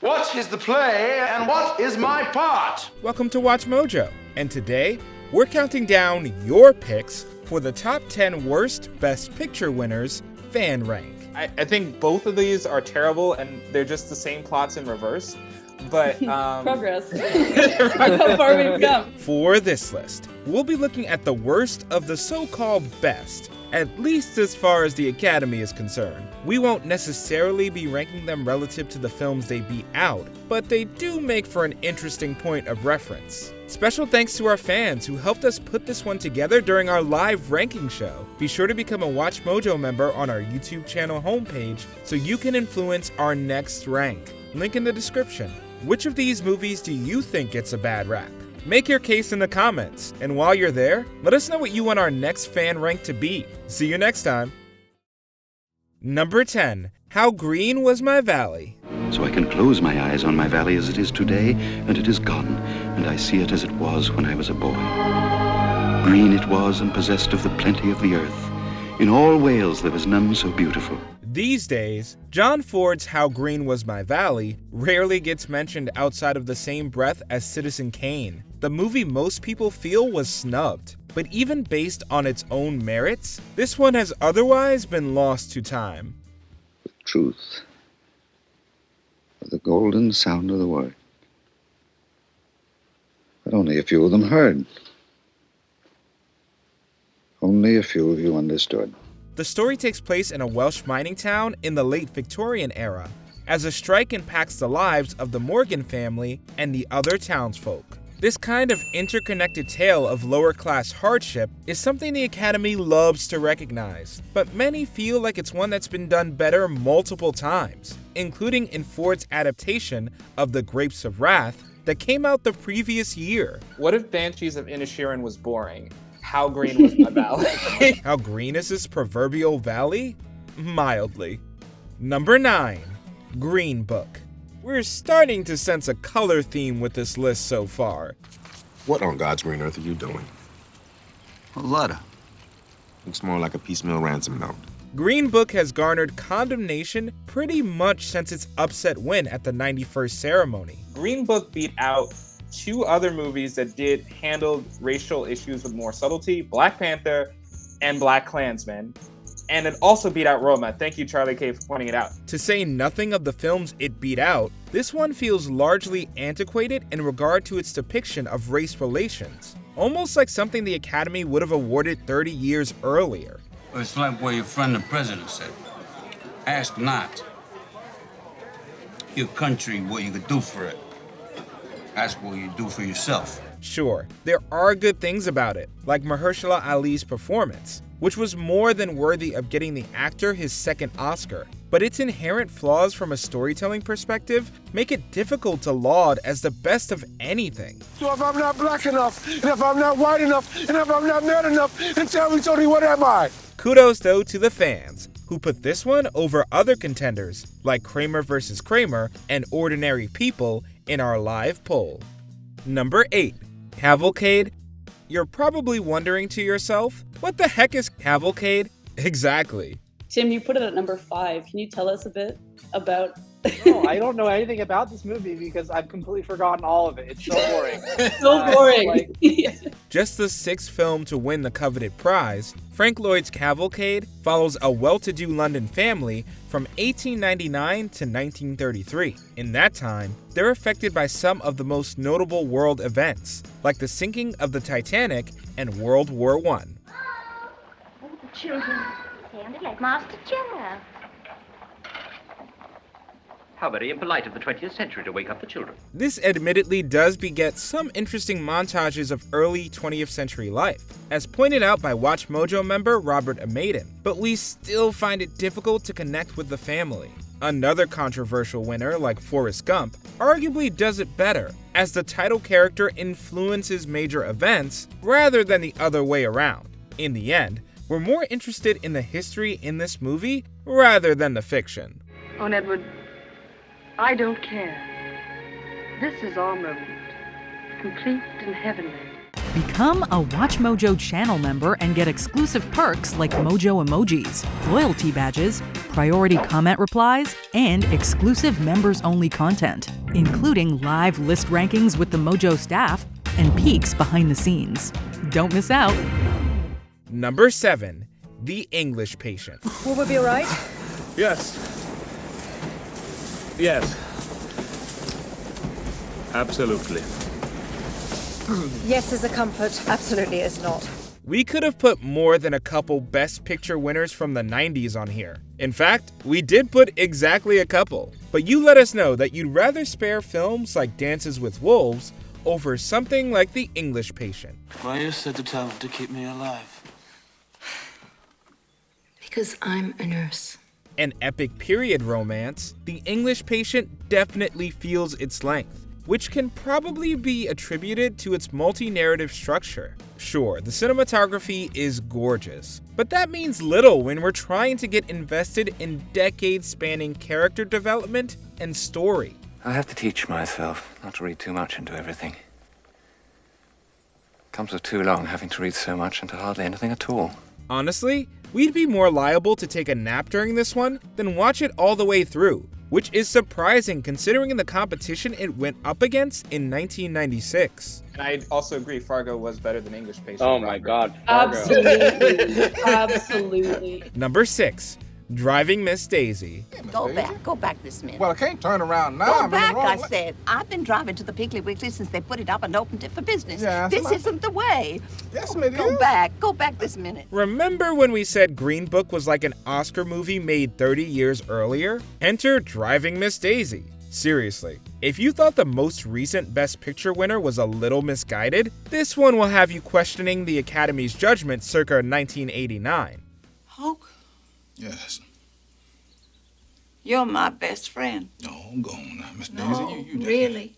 What is the play and what is my part? Welcome to Watch Mojo, and today we're counting down your picks for the top 10 worst Best Picture winners fan rank. I think both of these are terrible and they're just the same plots in reverse. But progress. How far we've come. For this list, we'll be looking at the worst of the so-called best, at least as far as the Academy is concerned. We won't necessarily be ranking them relative to the films they beat out, but they do make for an interesting point of reference. Special thanks to our fans who helped us put this one together during our live ranking show. Be sure to become a Watch Mojo member on our YouTube channel homepage so you can influence our next rank. Link in the description. Which of these movies do you think gets a bad rap? Make your case in the comments, and while you're there, let us know what you want our next fan rank to be. See you next time. Number 10. How Green Was My Valley? So I can close my eyes on my valley as it is today, and it is gone, and I see it as it was when I was a boy. Green it was and possessed of the plenty of the earth. In all Wales there was none so beautiful. These days, John Ford's How Green Was My Valley rarely gets mentioned outside of the same breath as Citizen Kane, the movie most people feel was snubbed. But even based on its own merits, this one has otherwise been lost to time. The truth, the golden sound of the word. But only a few of them heard. Only a few of you understood. The story takes place in a Welsh mining town in the late Victorian era, as a strike impacts the lives of the Morgan family and the other townsfolk. This kind of interconnected tale of lower-class hardship is something the Academy loves to recognize, but many feel like it's one that's been done better multiple times, including in Ford's adaptation of The Grapes of Wrath that came out the previous year. what if Banshees of Inisherin was boring? How green was my valley? How green is this proverbial valley? Mildly. Number 9. Green Book. We're starting to sense a color theme with this list so far. What on God's green earth are you doing? A letter. Looks more like a piecemeal ransom note. Green Book has garnered condemnation pretty much since its upset win at the 91st ceremony. Green Book beat out two other movies that did handle racial issues with more subtlety, Black Panther and Black Klansman. And it also beat out Roma. Thank you, Charlie K, for pointing it out. To say nothing of the films it beat out, this one feels largely antiquated in regard to its depiction of race relations, almost like something the Academy would have awarded 30 years earlier. Well, it's like what your friend the president said. Ask not your country what you could do for it. Ask what you do for yourself. Sure, there are good things about it, like Mahershala Ali's performance, which was more than worthy of getting the actor his second Oscar. But its inherent flaws from a storytelling perspective make it difficult to laud as the best of anything. So if I'm not black enough, and if I'm not white enough, and if I'm not man enough, then tell me, Tony, what am I? Kudos though to the fans, who put this one over other contenders like Kramer vs. Kramer and Ordinary People in our live poll. Number 8. Cavalcade. You're probably wondering to yourself, what the heck is Cavalcade? Exactly. Tim, you put it at number 5. Can you tell us a bit about... No, I don't know anything about this movie because I've completely forgotten all of it. It's so boring. So boring. Just the 6th film to win the coveted prize, Frank Lloyd's Cavalcade follows a well-to-do London family from 1899 to 1933. In that time, they're affected by some of the most notable world events, like the sinking of the Titanic and World War I. Oh, the children sounded like Master Joe. How very impolite of the 20th century to wake up the children. This admittedly does beget some interesting montages of early 20th century life, as pointed out by Watch Mojo member Robert Amaden, but we still find it difficult to connect with the family. Another controversial winner, like Forrest Gump, arguably does it better, as the title character influences major events rather than the other way around. In the end, we're more interested in the history in this movie rather than the fiction. Oh, Edward, I don't care. This is our moment, complete and heavenly. Become a WatchMojo channel member and get exclusive perks like Mojo emojis, loyalty badges, priority comment replies, and exclusive members-only content, including live list rankings with the Mojo staff and peeks behind the scenes. Don't miss out. Number 7. The English Patient. Will we be all right? Yes. Yes. Absolutely. Yes is a comfort. Absolutely is not. We could have put more than a couple Best Picture winners from the 90s on here. In fact, we did put exactly a couple. But you let us know that you'd rather spare films like Dances with Wolves over something like The English Patient. Why are you so determined to keep me alive? Because I'm a nurse. An epic period romance, The English Patient definitely feels its length, which can probably be attributed to its multi-narrative structure. Sure, the cinematography is gorgeous, but that means little when we're trying to get invested in decades-spanning character development and story. I have to teach myself not to read too much into everything. Comes with too long having to read so much into hardly anything at all. Honestly, we'd be more liable to take a nap during this one than watch it all the way through, which is surprising considering the competition it went up against in 1996. And I also agree, Fargo was better than English Patient. Oh my God, Fargo. Absolutely. Absolutely. Number 6. Driving Miss Daisy. Go back this minute. Well, I can't turn around now. Go back, I said. I've been driving to the Piggly Wiggly since they put it up and opened it for business. Yeah, this isn't the way. Yes, it is. Go back this minute. Remember when we said Green Book was like an Oscar movie made 30 years earlier? Enter Driving Miss Daisy. Seriously, if you thought the most recent Best Picture winner was a little misguided, this one will have you questioning the Academy's judgment circa 1989. Hulk? Yes. You're my best friend. No, go on now, Miss Daisy. No, You really.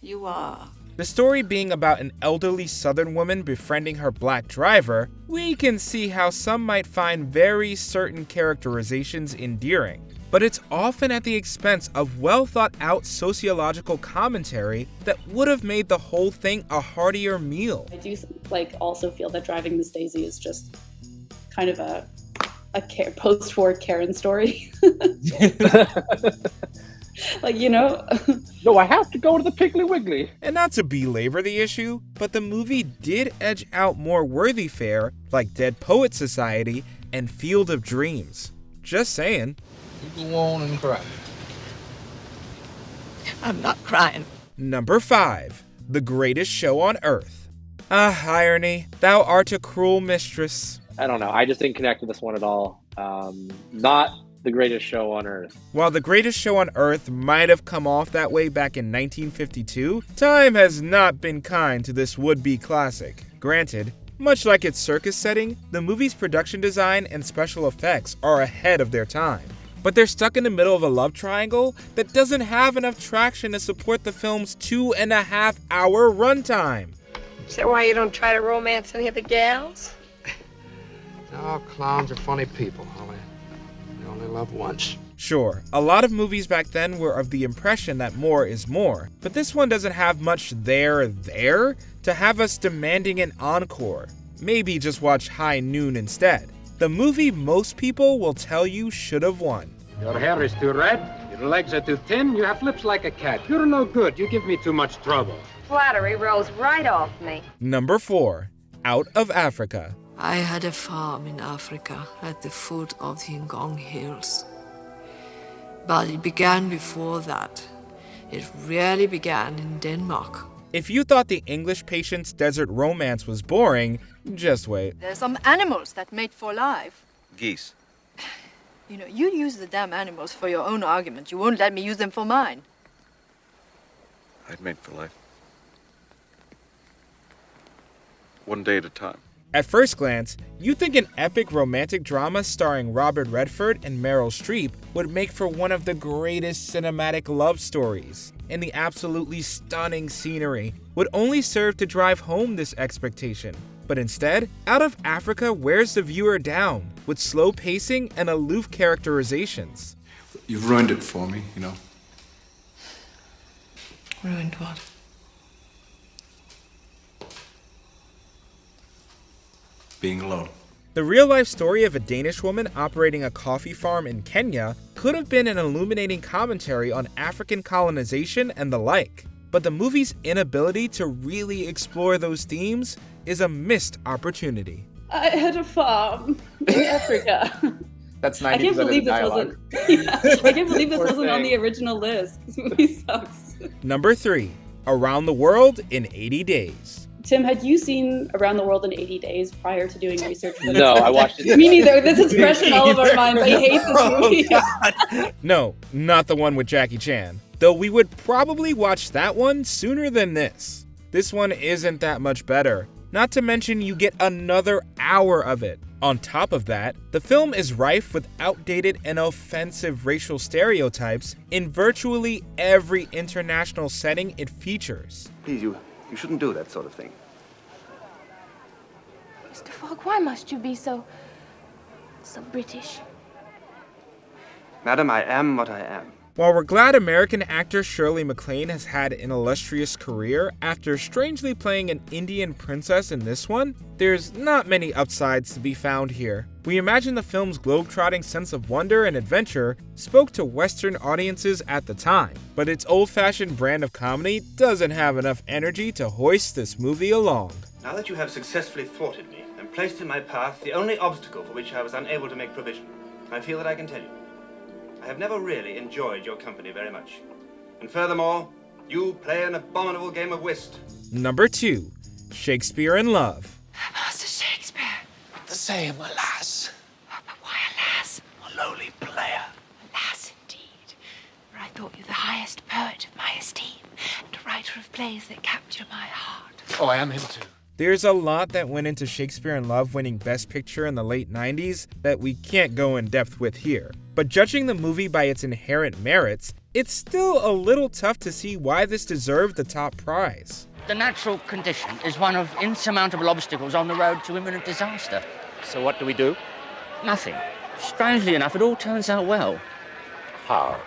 You are. The story being about an elderly Southern woman befriending her black driver, we can see how some might find very certain characterizations endearing. But it's often at the expense of well-thought-out sociological commentary that would have made the whole thing a heartier meal. I do also feel that Driving Miss Daisy is just kind of a post-war Karen story. No, I have to go to the Piggly Wiggly. And not to belabor the issue, but the movie did edge out more worthy fare like Dead Poets Society and Field of Dreams. Just saying. You go on and cry. I'm not crying. Number 5. The Greatest Show on Earth. Ah, irony. Thou art a cruel mistress. I don't know. I just didn't connect with this one at all. Not the greatest show on earth. While The Greatest Show on Earth might have come off that way back in 1952, time has not been kind to this would-be classic. Granted, much like its circus setting, the movie's production design and special effects are ahead of their time. But they're stuck in the middle of a love triangle that doesn't have enough traction to support the film's 2.5-hour runtime. Is that why you don't try to romance any of the gals? All clowns are funny people, Holly. They only love once. Sure, a lot of movies back then were of the impression that more is more, but this one doesn't have much there to have us demanding an encore. Maybe just watch High Noon instead. The movie most people will tell you should have won. Your hair is too red, your legs are too thin, you have lips like a cat. You're no good, you give me too much trouble. Flattery rolls right off me. Number 4. Out of Africa. I had a farm in Africa at the foot of the Ngong Hills. But it began before that. It really began in Denmark. If you thought The English Patient's desert romance was boring, just wait. There's some animals that mate for life. Geese. You know, you use the damn animals for your own argument. You won't let me use them for mine. I'd mate for life. One day at a time. At first glance, you'd think an epic romantic drama starring Robert Redford and Meryl Streep would make for one of the greatest cinematic love stories, and the absolutely stunning scenery would only serve to drive home this expectation. But instead, Out of Africa wears the viewer down with slow pacing and aloof characterizations. You've ruined it for me, you know. Ruined what? being alone. The real-life story of a Danish woman operating a coffee farm in Kenya could have been an illuminating commentary on African colonization and the like. But the movie's inability to really explore those themes is a missed opportunity. I had a farm in Africa. That's 90% I can't believe of the dialogue. I can't believe this Poor wasn't on thing. the original list. This movie sucks. Number 3. Around the World in 80 Days. Tim, had you seen Around the World in 80 Days prior to doing research for this? No, I watched it. Me neither. This is fresh in all of our minds. I hate this movie. No, not the one with Jackie Chan. Though we would probably watch that one sooner than this. This one isn't that much better. Not to mention you get another hour of it. On top of that, the film is rife with outdated and offensive racial stereotypes in virtually every international setting it features. Please, you shouldn't do that sort of thing. Mr. Fogg, why must you be so British? Madam, I am what I am. While we're glad American actor Shirley MacLaine has had an illustrious career after strangely playing an Indian princess in this one, there's not many upsides to be found here. We imagine the film's globetrotting sense of wonder and adventure spoke to Western audiences at the time, but its old-fashioned brand of comedy doesn't have enough energy to hoist this movie along. Now that you have successfully thwarted me and placed in my path the only obstacle for which I was unable to make provision, I feel that I can tell you, I have never really enjoyed your company very much. And furthermore, you play an abominable game of whist. Number 2. Shakespeare in Love. Master Shakespeare. The same, alas. Oh, but why alas? A lowly player. Alas, indeed. For I thought you the highest poet of my esteem, and a writer of plays that capture my heart. Oh, I am him too. There's a lot that went into Shakespeare in Love winning Best Picture in the late 90s that we can't go in depth with here. But judging the movie by its inherent merits, it's still a little tough to see why this deserved the top prize. The natural condition is one of insurmountable obstacles on the road to imminent disaster. So what do we do? Nothing. Strangely enough, it all turns out well. How?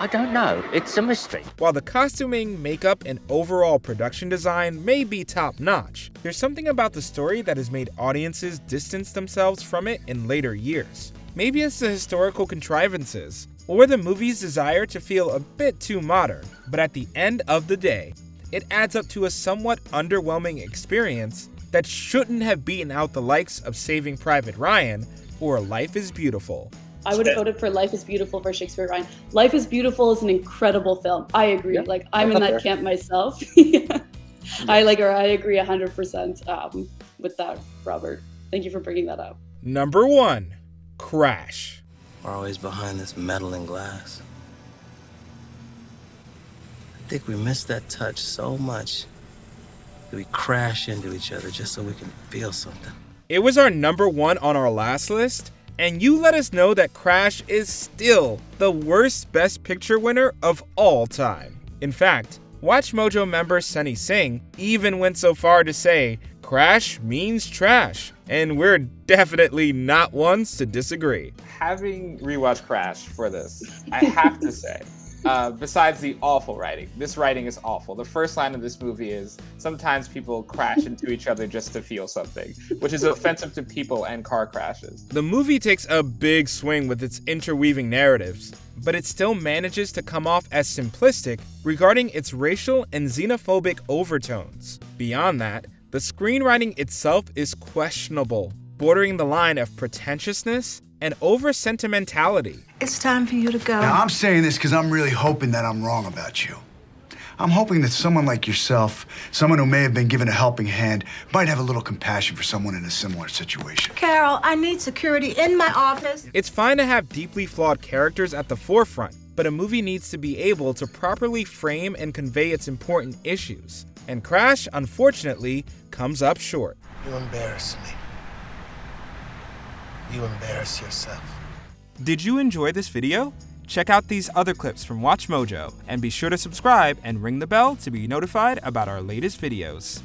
I don't know. It's a mystery. While the costuming, makeup, and overall production design may be top-notch, there's something about the story that has made audiences distance themselves from it in later years. Maybe it's the historical contrivances, or the movie's desire to feel a bit too modern, but at the end of the day, it adds up to a somewhat underwhelming experience that shouldn't have beaten out the likes of Saving Private Ryan or Life is Beautiful. I would have voted for Life is Beautiful for Shakespeare Ryan. Life is Beautiful is an incredible film. I agree. Yeah, like, I'm in that camp myself. I agree 100% with that, Robert. Thank you for bringing that up. Number 1. Crash. We're always behind this metal and glass. I think we miss that touch so much that we crash into each other just so we can feel something. It was our number 1 on our last list, and you let us know that Crash is still the worst Best Picture winner of all time. In fact, WatchMojo member Sunny Singh even went so far to say, Crash means trash, and we're definitely not ones to disagree. Having rewatched Crash for this, I have to say, besides the awful writing, this writing is awful. The first line of this movie is, sometimes people crash into each other just to feel something, which is offensive to people and car crashes. The movie takes a big swing with its interweaving narratives, but it still manages to come off as simplistic regarding its racial and xenophobic overtones. Beyond that, the screenwriting itself is questionable, bordering the line of pretentiousness and over-sentimentality. It's time for you to go. Now, I'm saying this because I'm really hoping that I'm wrong about you. I'm hoping that someone like yourself, someone who may have been given a helping hand, might have a little compassion for someone in a similar situation. Carol, I need security in my office. It's fine to have deeply flawed characters at the forefront, but a movie needs to be able to properly frame and convey its important issues. And Crash, unfortunately, comes up short. You embarrass me. You embarrass yourself. Did you enjoy this video? Check out these other clips from WatchMojo, and be sure to subscribe and ring the bell to be notified about our latest videos.